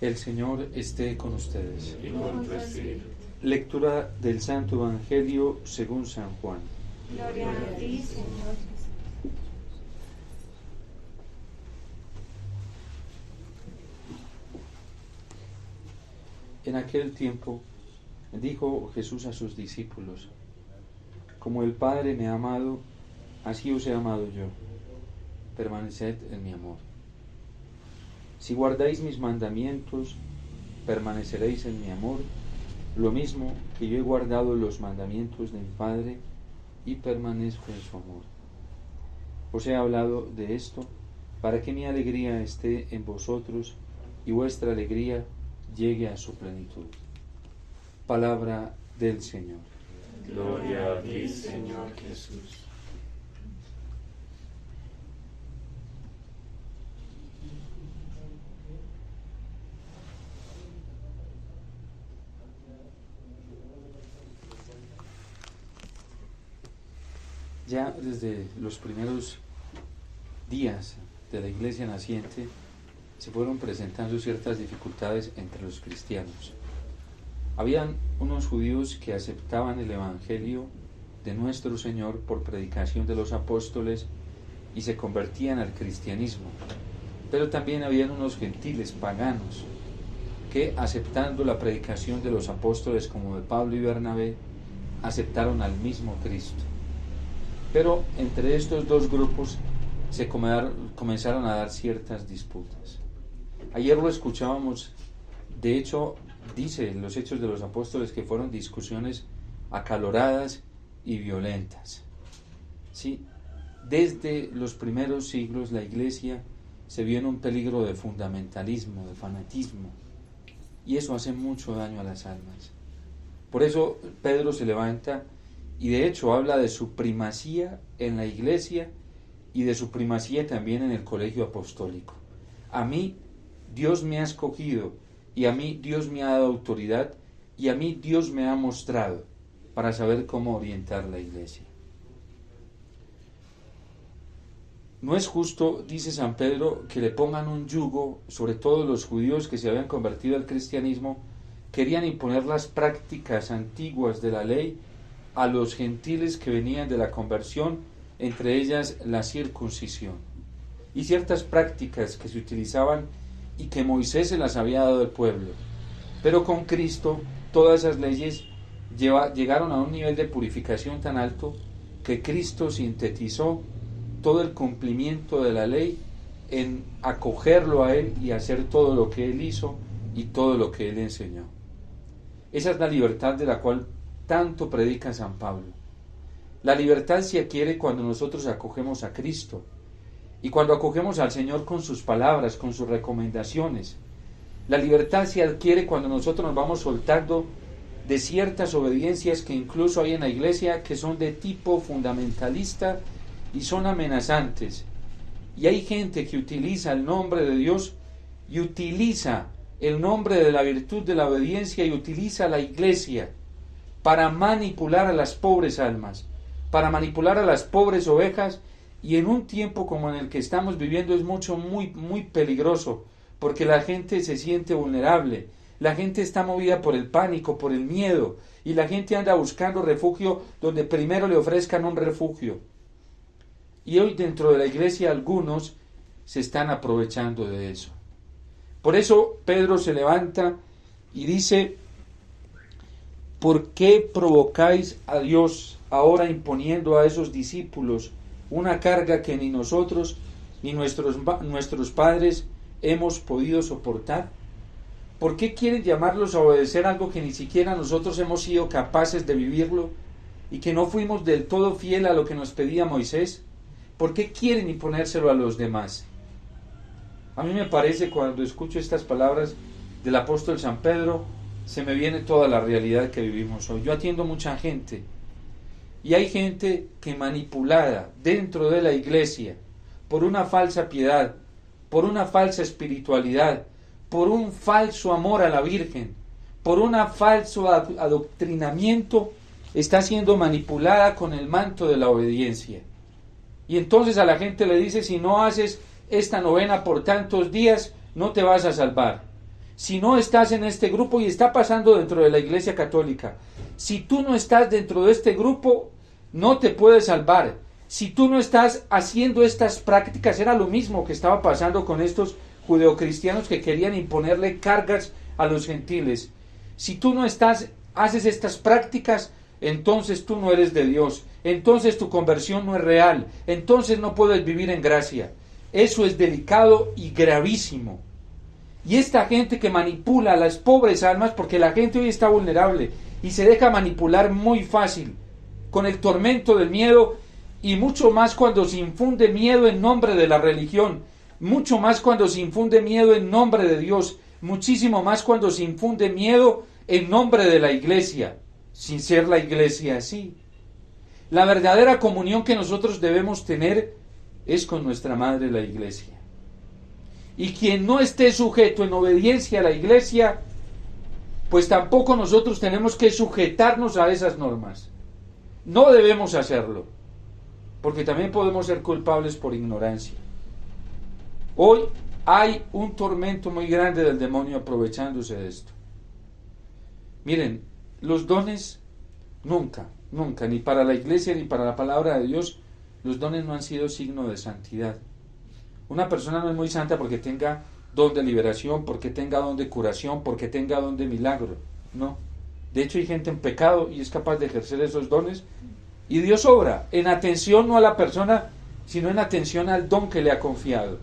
El Señor esté con ustedes. Y con tu espíritu. Lectura del Santo Evangelio según San Juan. Gloria a ti, Señor Jesús. En aquel tiempo dijo Jesús a sus discípulos: Como el Padre me ha amado, así os he amado yo. Permaneced en mi amor. Si guardáis mis mandamientos, permaneceréis en mi amor, lo mismo que yo he guardado los mandamientos de mi Padre y permanezco en su amor. Os he hablado de esto para que mi alegría esté en vosotros y vuestra alegría llegue a su plenitud. Palabra del Señor. Gloria a ti, Señor Jesús. Ya desde los primeros días de la Iglesia naciente se fueron presentando ciertas dificultades entre los cristianos. Habían unos judíos que aceptaban el Evangelio de nuestro Señor por predicación de los apóstoles y se convertían al cristianismo, pero también habían unos gentiles paganos que, aceptando la predicación de los apóstoles como de Pablo y Bernabé, aceptaron al mismo Cristo. Pero entre estos dos grupos se comenzaron a dar ciertas disputas. Ayer lo escuchábamos, de hecho, dice en los Hechos de los Apóstoles que fueron discusiones acaloradas y violentas. Sí, desde los primeros siglos la Iglesia se vio en un peligro de fundamentalismo, de fanatismo, y eso hace mucho daño a las almas. Por eso Pedro se levanta y de hecho habla de su primacía en la Iglesia y de su primacía también en el colegio apostólico. A mí Dios me ha escogido y a mí Dios me ha dado autoridad y a mí Dios me ha mostrado para saber cómo orientar la Iglesia. No es justo, dice San Pedro, que le pongan un yugo, sobre todo los judíos que se habían convertido al cristianismo, querían imponer las prácticas antiguas de la ley a los gentiles que venían de la conversión, entre ellas la circuncisión, y ciertas prácticas que se utilizaban y que Moisés se las había dado al pueblo. Pero con Cristo todas esas leyes llegaron a un nivel de purificación tan alto que Cristo sintetizó todo el cumplimiento de la ley en acogerlo a Él y hacer todo lo que Él hizo y todo lo que Él enseñó. Esa es la libertad de la cual tanto predica San Pablo. La libertad se adquiere cuando nosotros acogemos a Cristo y cuando acogemos al Señor con sus palabras, con sus recomendaciones. La libertad se adquiere cuando nosotros nos vamos soltando de ciertas obediencias que incluso hay en la Iglesia que son de tipo fundamentalista y son amenazantes. Y hay gente que utiliza el nombre de Dios y utiliza el nombre de la virtud de la obediencia y utiliza la Iglesia para manipular a las pobres almas, para manipular a las pobres ovejas, y en un tiempo como en el que estamos viviendo es muy peligroso, porque la gente se siente vulnerable, la gente está movida por el pánico, por el miedo, y la gente anda buscando refugio donde primero le ofrezcan un refugio. Y hoy dentro de la Iglesia algunos se están aprovechando de eso. Por eso Pedro se levanta y dice: ¿por qué provocáis a Dios ahora imponiendo a esos discípulos una carga que ni nosotros ni nuestros padres hemos podido soportar? ¿Por qué quieren llamarlos a obedecer algo que ni siquiera nosotros hemos sido capaces de vivirlo y que no fuimos del todo fiel a lo que nos pedía Moisés? ¿Por qué quieren imponérselo a los demás? A mí me parece, cuando escucho estas palabras del apóstol San Pedro, se me viene toda la realidad que vivimos hoy. Yo atiendo mucha gente y hay gente que, manipulada dentro de la Iglesia por una falsa piedad, por una falsa espiritualidad, por un falso amor a la Virgen, por un falso adoctrinamiento, está siendo manipulada con el manto de la obediencia. Y entonces a la gente le dice: si no haces esta novena por tantos días, no te vas a salvar. Si no estás en este grupo, y está pasando dentro de la Iglesia Católica, si tú no estás dentro de este grupo, no te puedes salvar. Si tú no estás haciendo estas prácticas, era lo mismo que estaba pasando con estos judeocristianos que querían imponerle cargas a los gentiles. Si tú no haces estas prácticas, entonces tú no eres de Dios, entonces tu conversión no es real, entonces no puedes vivir en gracia. Eso es delicado y gravísimo. Y esta gente que manipula a las pobres almas, porque la gente hoy está vulnerable y se deja manipular muy fácil con el tormento del miedo, y mucho más cuando se infunde miedo en nombre de la religión, mucho más cuando se infunde miedo en nombre de Dios, muchísimo más cuando se infunde miedo en nombre de la iglesia, sin ser la iglesia así. La verdadera comunión que nosotros debemos tener es con nuestra madre la iglesia. Y quien no esté sujeto en obediencia a la iglesia, pues tampoco nosotros tenemos que sujetarnos a esas normas. No debemos hacerlo, porque también podemos ser culpables por ignorancia. Hoy hay un tormento muy grande del demonio aprovechándose de esto. Miren, los dones nunca, ni para la iglesia ni para la palabra de Dios, los dones no han sido signo de santidad. Una persona no es muy santa porque tenga don de liberación, porque tenga don de curación, porque tenga don de milagro. No. De hecho, hay gente en pecado y es capaz de ejercer esos dones. Y Dios obra en atención no a la persona, sino en atención al don que le ha confiado.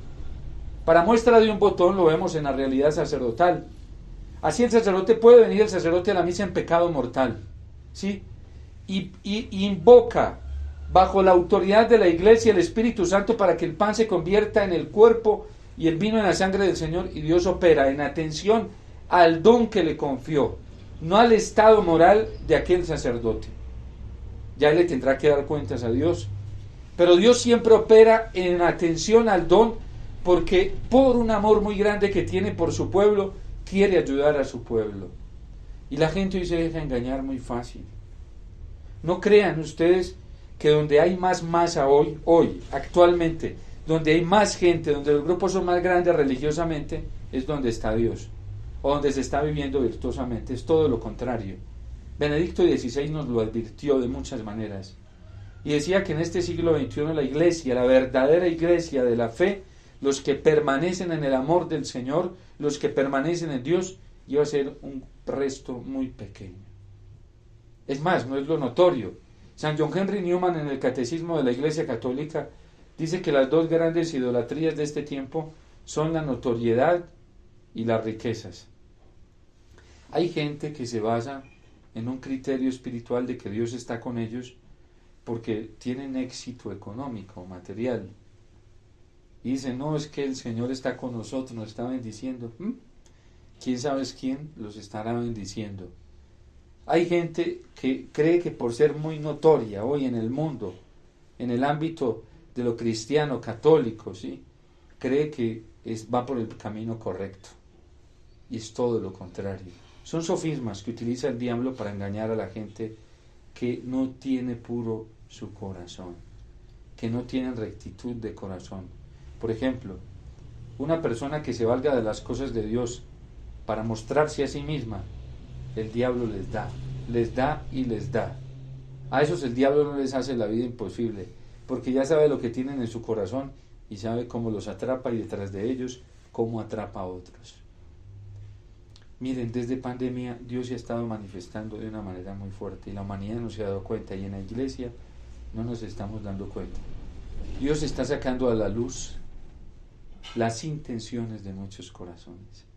Para muestra de un botón lo vemos en la realidad sacerdotal. Así el sacerdote puede venir, el sacerdote a la misa en pecado mortal, ¿sí? Y invoca bajo la autoridad de la iglesia el Espíritu Santo para que el pan se convierta en el cuerpo y el vino en la sangre del Señor, y Dios opera en atención al don que le confió, no al estado moral de aquel sacerdote. Ya le tendrá que dar cuentas a Dios, pero Dios siempre opera en atención al don, porque por un amor muy grande que tiene por su pueblo, quiere ayudar a su pueblo. Y la gente hoy se deja engañar muy fácil. No crean ustedes que donde hay más masa hoy, actualmente, donde hay más gente, donde los grupos son más grandes religiosamente, es donde está Dios, o donde se está viviendo virtuosamente. Es todo lo contrario. Benedicto XVI nos lo advirtió de muchas maneras, y decía que en este siglo XXI la iglesia, la verdadera iglesia de la fe, los que permanecen en el amor del Señor, los que permanecen en Dios, iba a ser un resto muy pequeño. Es más, no es lo notorio. San John Henry Newman, en el Catecismo de la Iglesia Católica, dice que las dos grandes idolatrías de este tiempo son la notoriedad y las riquezas. Hay gente que se basa en un criterio espiritual de que Dios está con ellos porque tienen éxito económico, material. Y dicen, no, es que el Señor está con nosotros, nos está bendiciendo. ¿Quién sabe quién los estará bendiciendo? Hay gente que cree que por ser muy notoria hoy en el mundo, en el ámbito de lo cristiano, católico, ¿sí?, cree que va por el camino correcto. Y es todo lo contrario. Son sofismas que utiliza el diablo para engañar a la gente que no tiene puro su corazón, que no tienen rectitud de corazón. Por ejemplo, una persona que se valga de las cosas de Dios para mostrarse a sí misma, el diablo les da y les da. A esos el diablo no les hace la vida imposible, porque ya sabe lo que tienen en su corazón y sabe cómo los atrapa, y detrás de ellos cómo atrapa a otros. Miren, desde pandemia Dios se ha estado manifestando de una manera muy fuerte y la humanidad no se ha dado cuenta, y en la iglesia no nos estamos dando cuenta. Dios está sacando a la luz las intenciones de muchos corazones.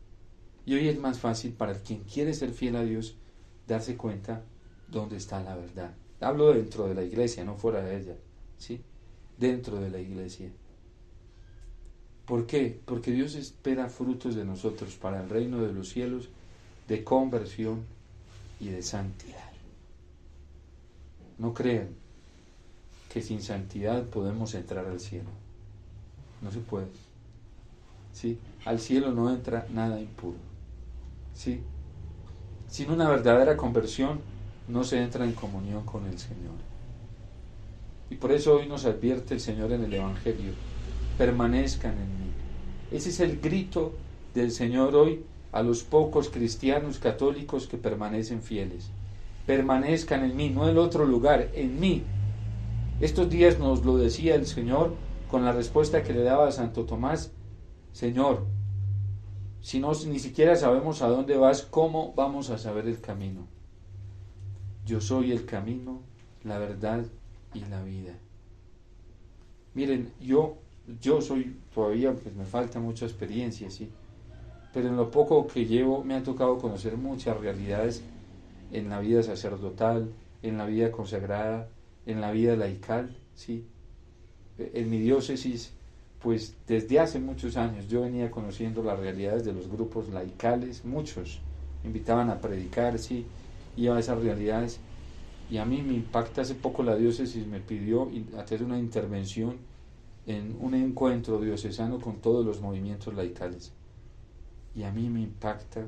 Y hoy es más fácil para quien quiere ser fiel a Dios darse cuenta dónde está la verdad. Hablo dentro de la iglesia, no fuera de ella, ¿sí? Dentro de la iglesia. ¿Por qué? Porque Dios espera frutos de nosotros para el reino de los cielos, de conversión y de santidad. No crean que sin santidad podemos entrar al cielo. No se puede. ¿Sí? Al cielo no entra nada impuro. ¿Sí? Sin una verdadera conversión no se entra en comunión con el Señor. Y por eso hoy nos advierte el Señor en el Evangelio: permanezcan en mí. Ese es el grito del Señor hoy a los pocos cristianos católicos que permanecen fieles. Permanezcan en mí, no en otro lugar, en mí. Estos días nos lo decía el Señor con la respuesta que le daba a Santo Tomás: Señor, si no, ni siquiera sabemos a dónde vas, ¿cómo vamos a saber el camino? Yo soy el camino, la verdad y la vida. Miren, yo soy todavía, pues me falta mucha experiencia, sí, pero en lo poco que llevo me ha tocado conocer muchas realidades en la vida sacerdotal, en la vida consagrada, en la vida laical, sí. En mi diócesis, pues desde hace muchos años yo venía conociendo las realidades de los grupos laicales, muchos me invitaban a predicar, sí, y a esas realidades, y a mí me impacta. Hace poco la diócesis me pidió hacer una intervención en un encuentro diocesano con todos los movimientos laicales, y a mí me impacta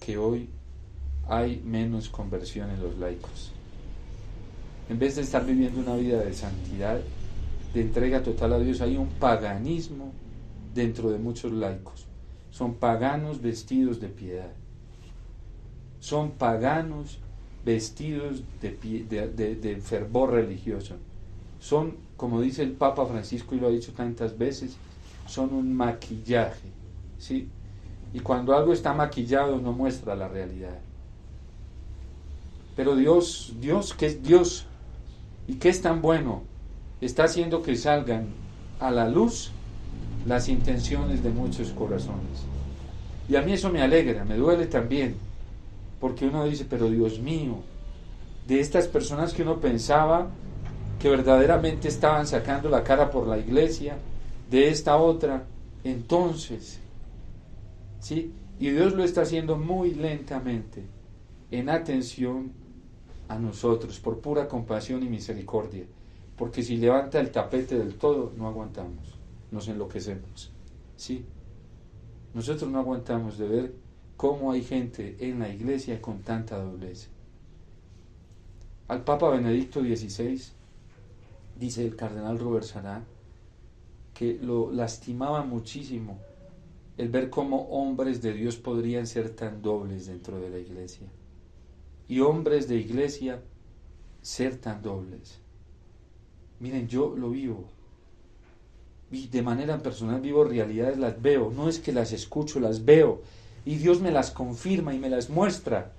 que hoy hay menos conversión en los laicos. En vez de estar viviendo una vida de santidad, de entrega total a Dios, hay un paganismo dentro de muchos laicos. Son paganos vestidos de piedad. Son paganos vestidos de fervor religioso. Son, como dice el Papa Francisco y lo ha dicho tantas veces, son un maquillaje, ¿sí? Y cuando algo está maquillado no muestra la realidad. Pero Dios, que es Dios y que es tan bueno, está haciendo que salgan a la luz las intenciones de muchos corazones. Y a mí eso me alegra, me duele también, porque uno dice, pero Dios mío, de estas personas que uno pensaba que verdaderamente estaban sacando la cara por la iglesia, de esta otra, entonces, ¿sí? Y Dios lo está haciendo muy lentamente, en atención a nosotros, por pura compasión y misericordia, porque si levanta el tapete del todo, no aguantamos, nos enloquecemos, ¿sí? Nosotros no aguantamos de ver cómo hay gente en la iglesia con tanta doblez. Al Papa Benedicto XVI, dice el cardenal Robert Sará, que lo lastimaba muchísimo el ver cómo hombres de Dios podrían ser tan dobles dentro de la iglesia, y hombres de iglesia ser tan dobles. Miren, yo lo vivo, y de manera personal vivo realidades, las veo, no es que las escucho, las veo, y Dios me las confirma y me las muestra.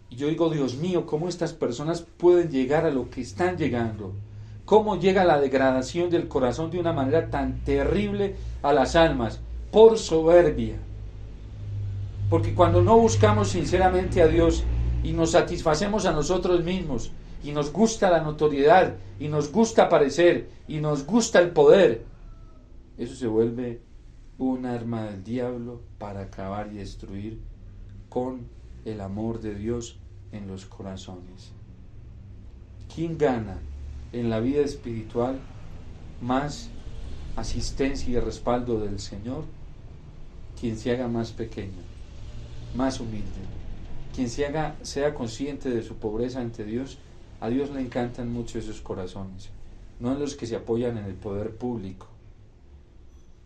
Y yo digo, Dios mío, ¿cómo estas personas pueden llegar a lo que están llegando? ¿Cómo llega la degradación del corazón de una manera tan terrible a las almas? Por soberbia. Porque cuando no buscamos sinceramente a Dios y nos satisfacemos a nosotros mismos, y nos gusta la notoriedad, y nos gusta aparecer, y nos gusta el poder, eso se vuelve un arma del diablo para acabar y destruir con el amor de Dios en los corazones. ¿Quién gana en la vida espiritual más asistencia y respaldo del Señor? Quien se haga más pequeño, más humilde, quien sea consciente de su pobreza ante Dios. A Dios le encantan mucho esos corazones, no en los que se apoyan en el poder público,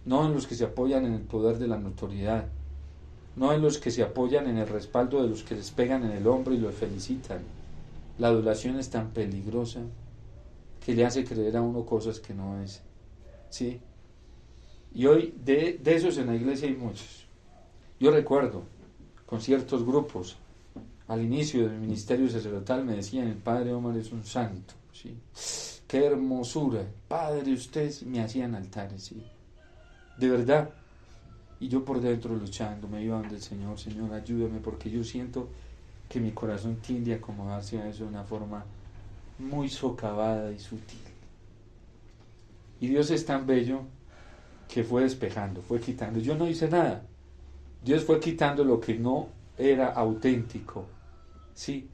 no en los que se apoyan en el poder de la notoriedad, no en los que se apoyan en el respaldo de los que les pegan en el hombro y los felicitan. La adulación es tan peligrosa que le hace creer a uno cosas que no es, ¿sí? Y hoy de esos en la iglesia hay muchos. Yo recuerdo con ciertos grupos, al inicio de mi ministerio sacerdotal me decían, el Padre Omar es un santo, ¿sí? ¡Qué hermosura! Padre, usted, me hacían altares, ¿sí? De verdad. Y yo por dentro luchando, me iba donde el Señor, Señor, ayúdame, porque yo siento que mi corazón tiende a acomodarse a eso de una forma muy socavada y sutil. Y Dios es tan bello que fue despejando, fue quitando. Yo no hice nada. Dios fue quitando lo que no era auténtico, ¿sí?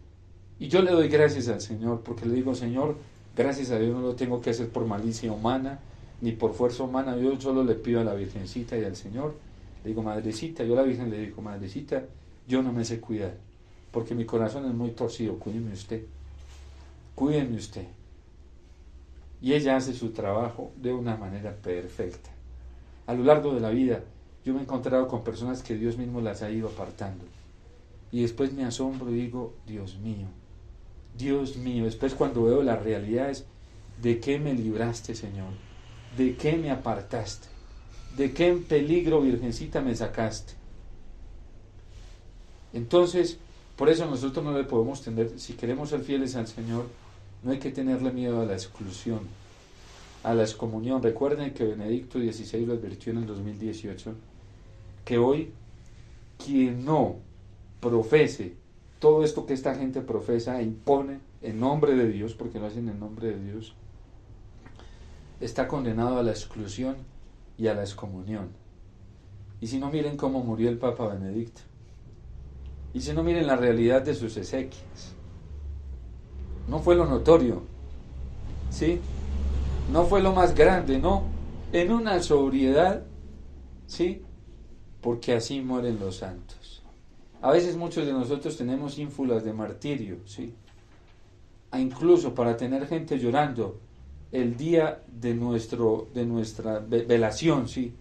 Y yo le doy gracias al Señor, porque le digo, Señor, gracias a Dios no lo tengo que hacer por malicia humana, ni por fuerza humana. Yo solo le pido a la Virgencita y al Señor, le digo, Madrecita, yo a la Virgen le digo, Madrecita, yo no me sé cuidar, porque mi corazón es muy torcido, cuídeme usted. Y ella hace su trabajo de una manera perfecta. A lo largo de la vida yo me he encontrado con personas que Dios mismo las ha ido apartando. Y después me asombro y digo, Dios mío, después cuando veo las realidades, ¿de qué me libraste, Señor? ¿De qué me apartaste? ¿De qué en peligro, Virgencita, me sacaste? Entonces, por eso nosotros no le podemos tener, si queremos ser fieles al Señor, no hay que tenerle miedo a la exclusión, a la excomunión. Recuerden que Benedicto XVI lo advirtió en el 2018, que hoy quien no profese todo esto que esta gente profesa e impone en nombre de Dios, porque lo hacen en nombre de Dios, está condenado a la exclusión y a la excomunión. Y si no, miren cómo murió el Papa Benedicto. Y si no, miren la realidad de sus exequias. No fue lo notorio, ¿sí? No fue lo más grande, no. En una sobriedad, ¿sí? Porque así mueren los santos. A veces muchos de nosotros tenemos ínfulas de martirio, ¿sí? Incluso para tener gente llorando el día de nuestra velación, ¿sí?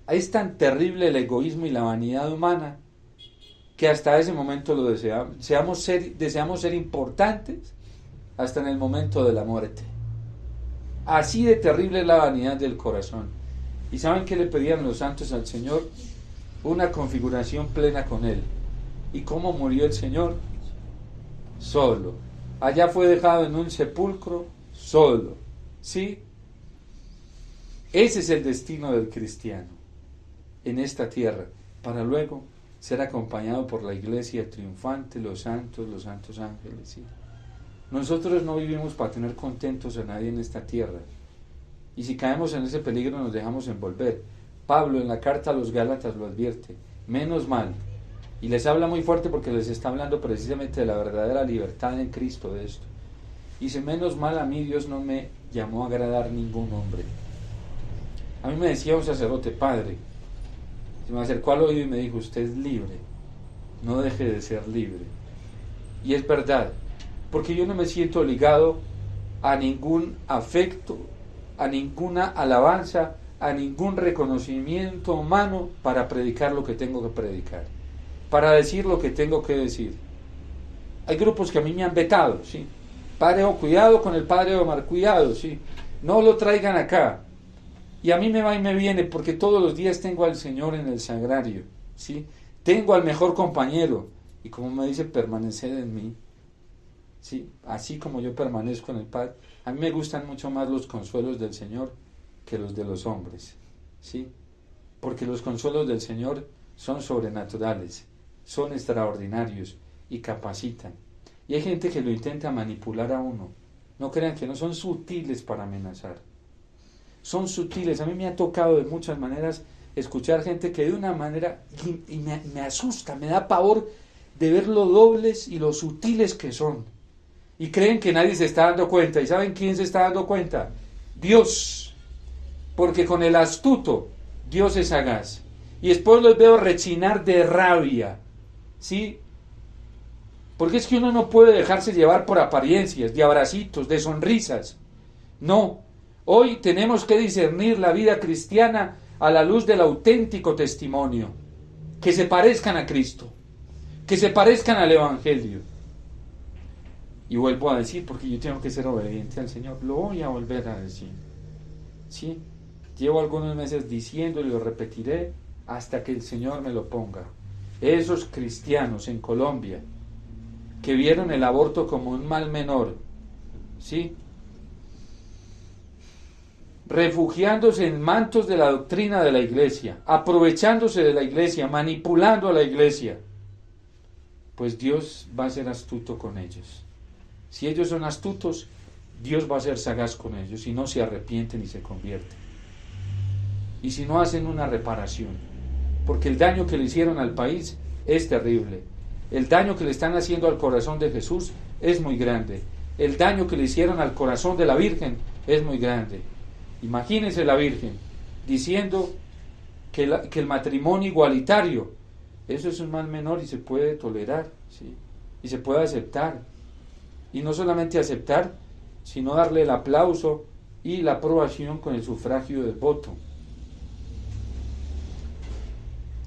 Es tan terrible el egoísmo y la vanidad humana que hasta ese momento lo deseamos. Deseamos ser importantes hasta en el momento de la muerte. Así de terrible es la vanidad del corazón. ¿Y saben qué le pedían los santos al Señor? Una configuración plena con Él. ¿Y cómo murió el Señor? Solo. Allá fue dejado en un sepulcro solo. ¿Sí? Ese es el destino del cristiano en esta tierra, para luego ser acompañado por la iglesia triunfante, los santos ángeles. ¿Sí? Nosotros no vivimos para tener contentos a nadie en esta tierra. Y si caemos en ese peligro nos dejamos envolver. Pablo en la carta a los Gálatas lo advierte. Menos mal. Y les habla muy fuerte porque les está hablando precisamente de la verdadera libertad en Cristo de esto. Dice, menos mal a mí Dios no me llamó a agradar ningún hombre. A mí me decía un sacerdote, padre, se me acercó al oído y me dijo, usted es libre, no deje de ser libre. Y es verdad, porque yo no me siento ligado a ningún afecto, a ninguna alabanza, a ningún reconocimiento humano para predicar lo que tengo que predicar, para decir lo que tengo que decir. Hay grupos que a mí me han vetado, ¿sí? Padre, cuidado con el padre Omar, cuidado, ¿sí? No lo traigan acá. Y a mí me va y me viene porque todos los días tengo al Señor en el sagrario, ¿sí? Tengo al mejor compañero y como me dice, permaneced en mí, ¿sí? Así como yo permanezco en el Padre. A mí me gustan mucho más los consuelos del Señor que los de los hombres, ¿sí? Porque los consuelos del Señor son sobrenaturales, son extraordinarios y capacitan. Y hay gente que lo intenta manipular a uno. No crean que no, son sutiles para amenazar. Son sutiles. A mí me ha tocado de muchas maneras escuchar gente que de una manera, y me asusta, me da pavor de ver lo dobles y lo sutiles que son. Y creen que nadie se está dando cuenta. ¿Y saben quién se está dando cuenta? Dios. Porque con el astuto, Dios es sagaz. Y después los veo rechinar de rabia. ¿Sí? Porque es que uno no puede dejarse llevar por apariencias, de abracitos, de sonrisas. No. Hoy tenemos que discernir la vida cristiana a la luz del auténtico testimonio. Que se parezcan a Cristo. Que se parezcan al Evangelio. Y vuelvo a decir, porque yo tengo que ser obediente al Señor, lo voy a volver a decir. ¿Sí? Llevo algunos meses diciéndolo y lo repetiré hasta que el Señor me lo ponga. Esos cristianos en Colombia que vieron el aborto como un mal menor, ¿sí? Refugiándose en mantos de la doctrina de la iglesia, aprovechándose de la iglesia, manipulando a la iglesia, pues Dios va a ser astuto con ellos. Si ellos son astutos, Dios va a ser sagaz con ellos, si no se arrepienten y se convierten. Y si no hacen una reparación, porque el daño que le hicieron al país es terrible. El daño que le están haciendo al corazón de Jesús es muy grande. El daño que le hicieron al corazón de la Virgen es muy grande. Imagínense la Virgen diciendo que el matrimonio igualitario, eso es un mal menor y se puede tolerar, ¿sí? Y se puede aceptar. Y no solamente aceptar, sino darle el aplauso y la aprobación con el sufragio del voto.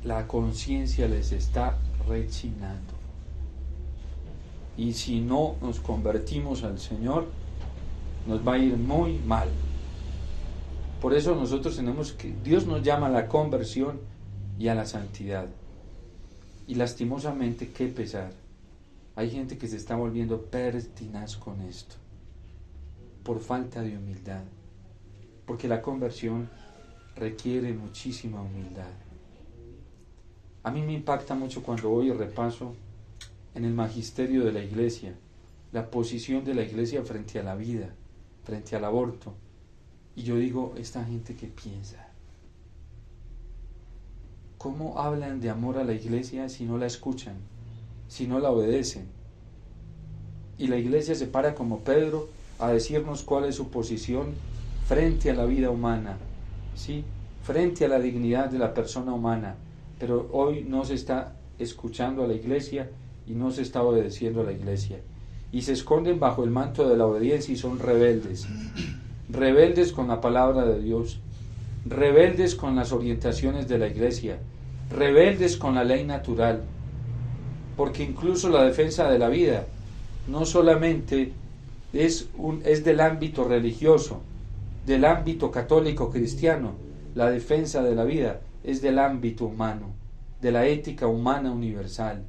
la conciencia les está rechinando. Y si no nos convertimos al Señor, nos va a ir muy mal. Por eso nosotros tenemos que, Dios nos llama a la conversión y a la santidad. Y lastimosamente, qué pesar, hay gente que se está volviendo pertinaz con esto, por falta de humildad, porque la conversión requiere muchísima humildad. A mí me impacta mucho cuando voy y repaso en el magisterio de la Iglesia, la posición de la Iglesia frente a la vida, frente al aborto, y yo digo, esta gente que piensa, ¿cómo hablan de amor a la Iglesia si no la escuchan, si no la obedecen? Y la Iglesia se para como Pedro a decirnos cuál es su posición frente a la vida humana, ¿sí? Frente a la dignidad de la persona humana, pero hoy no se está escuchando a la Iglesia y no se está obedeciendo a la Iglesia, y se esconden bajo el manto de la obediencia y son rebeldes, rebeldes con la palabra de Dios, rebeldes con las orientaciones de la Iglesia, rebeldes con la ley natural, porque incluso la defensa de la vida no solamente es del ámbito religioso, del ámbito católico cristiano, la defensa de la vida es del ámbito humano, de la ética humana universal,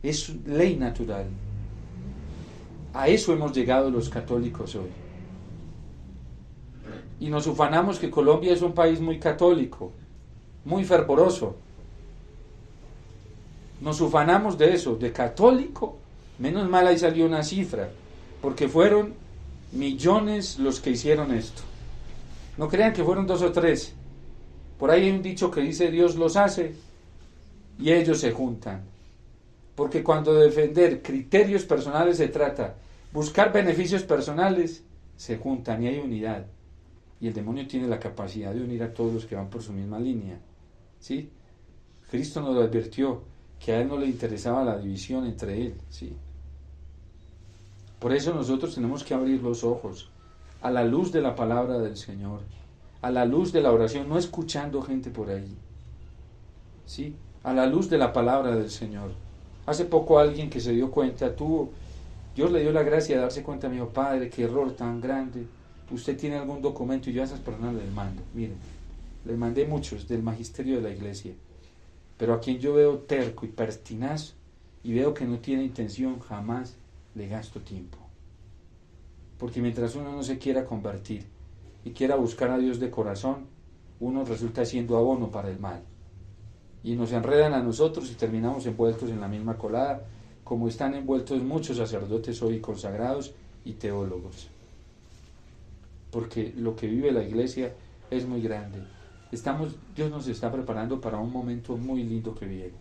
es ley natural. A eso hemos llegado los católicos hoy. Y nos ufanamos que Colombia es un país muy católico, muy fervoroso. Nos ufanamos de eso, de católico. Menos mal ahí salió una cifra, porque fueron millones los que hicieron esto. No crean que fueron 2 o 3. Por ahí hay un dicho que dice Dios los hace y ellos se juntan. Porque cuando de defender criterios personales se trata, buscar beneficios personales, se juntan y hay unidad. Y el demonio tiene la capacidad de unir a todos los que van por su misma línea. ¿Sí? Cristo nos lo advirtió, que a él no le interesaba la división entre él. ¿Sí? Por eso nosotros tenemos que abrir los ojos a la luz de la palabra del Señor, a la luz de la oración, no escuchando gente por ahí. ¿Sí? A la luz de la palabra del Señor. Hace poco alguien que se dio cuenta, Dios le dio la gracia de darse cuenta, me dijo, Padre, qué error tan grande. Usted tiene algún documento y yo a esas personas les mando. Miren, les mandé muchos del magisterio de la Iglesia, pero a quien yo veo terco y pertinaz y veo que no tiene intención, jamás le gasto tiempo. Porque mientras uno no se quiera convertir y quiera buscar a Dios de corazón, uno resulta siendo abono para el mal. Y nos enredan a nosotros y terminamos envueltos en la misma colada, como están envueltos muchos sacerdotes hoy consagrados y teólogos. Porque lo que vive la Iglesia es muy grande. Dios nos está preparando para un momento muy lindo que viene.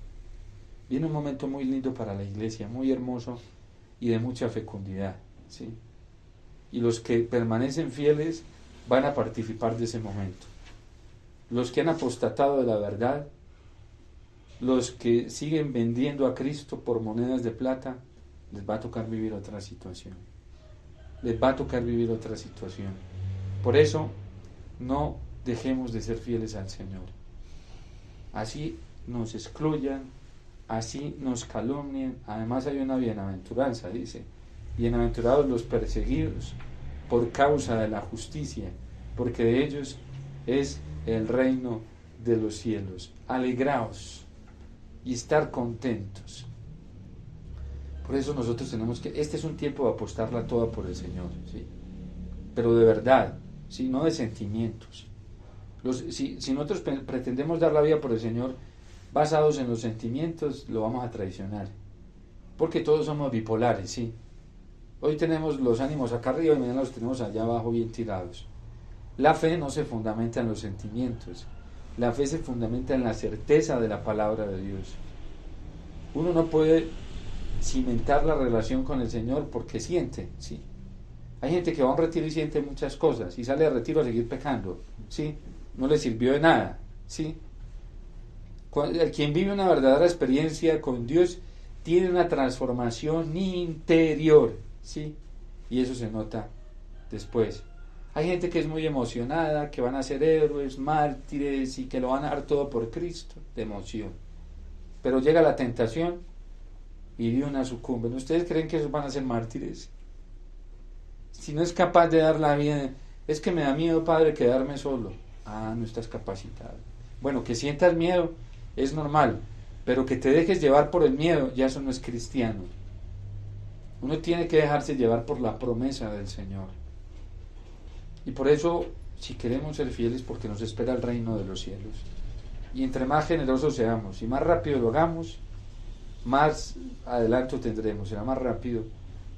Viene un momento muy lindo para la Iglesia, muy hermoso y de mucha fecundidad, ¿sí? Y los que permanecen fieles van a participar de ese momento. Los que han apostatado de la verdad, los que siguen vendiendo a Cristo por monedas de plata, les va a tocar vivir otra situación. Les va a tocar vivir otra situación. Por eso, no dejemos de ser fieles al Señor. Así nos excluyan, así nos calumnien. Además hay una bienaventuranza, dice, bienaventurados los perseguidos por causa de la justicia, porque de ellos es el reino de los cielos. Alegraos y estar contentos. Por eso nosotros tenemos que, este es un tiempo de apostarla toda por el Señor, ¿sí? Pero de verdad, ¿sí? No de sentimientos. Si nosotros pretendemos dar la vida por el Señor basados en los sentimientos, lo vamos a traicionar, porque todos somos bipolares, ¿sí? Hoy tenemos los ánimos acá arriba y mañana los tenemos allá abajo bien tirados. La fe no se fundamenta en los sentimientos, la fe se fundamenta en la certeza de la palabra de Dios. Uno no puede cimentar la relación con el Señor porque siente, ¿sí? Hay gente que va a un retiro y siente muchas cosas y sale de retiro a seguir pecando, ¿sí? No le sirvió de nada, ¿sí? Quien vive una verdadera experiencia con Dios tiene una transformación interior, ¿sí? Y eso se nota después. Hay gente que es muy emocionada, que van a ser héroes, mártires y que lo van a dar todo por Cristo, de emoción. pero llega la tentación y de una sucumben. ¿Ustedes creen que esos van a ser mártires? Si no es capaz de dar la vida, es que me da miedo, padre, quedarme solo. Ah, no estás capacitado. Bueno, que sientas miedo es normal, pero que te dejes llevar por el miedo, ya eso no es cristiano. Uno tiene que dejarse llevar por la promesa del Señor. Y por eso, si queremos ser fieles, porque nos espera el reino de los cielos. Y entre más generosos seamos y más rápido lo hagamos, más adelanto tendremos, será más rápido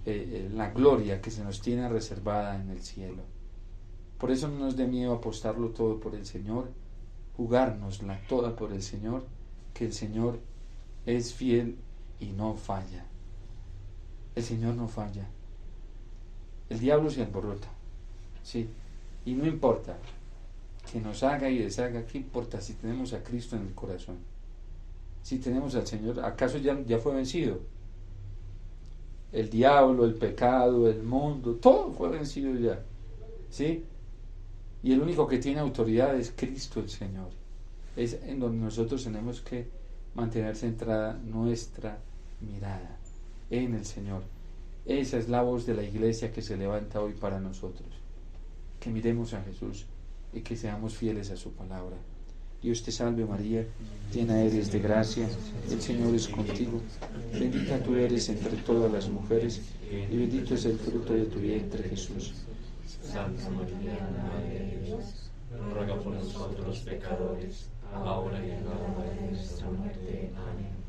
la gloria que se nos tiene reservada en el cielo. Por eso no nos dé miedo apostarlo todo por el Señor, jugárnosla toda por el Señor, que el Señor es fiel y no falla. El Señor no falla. El diablo se alborota, sí, y no importa que nos haga y deshaga, ¿qué importa si tenemos a Cristo en el corazón? Si tenemos al Señor, ¿acaso ya fue vencido? El diablo, el pecado, el mundo, todo fue vencido ya, ¿sí? Y el único que tiene autoridad es Cristo el Señor. Es en donde nosotros tenemos que mantener centrada nuestra mirada en el Señor. Esa es la voz de la iglesia que se levanta hoy para nosotros. Que miremos a Jesús y que seamos fieles a su palabra. Dios te salve María, llena eres de gracia, el Señor es contigo, bendita tú eres entre todas las mujeres y bendito es el fruto de tu vientre Jesús. Santa María, Madre de Dios, ruega por nosotros los pecadores, ahora y en la hora de nuestra muerte. Amén.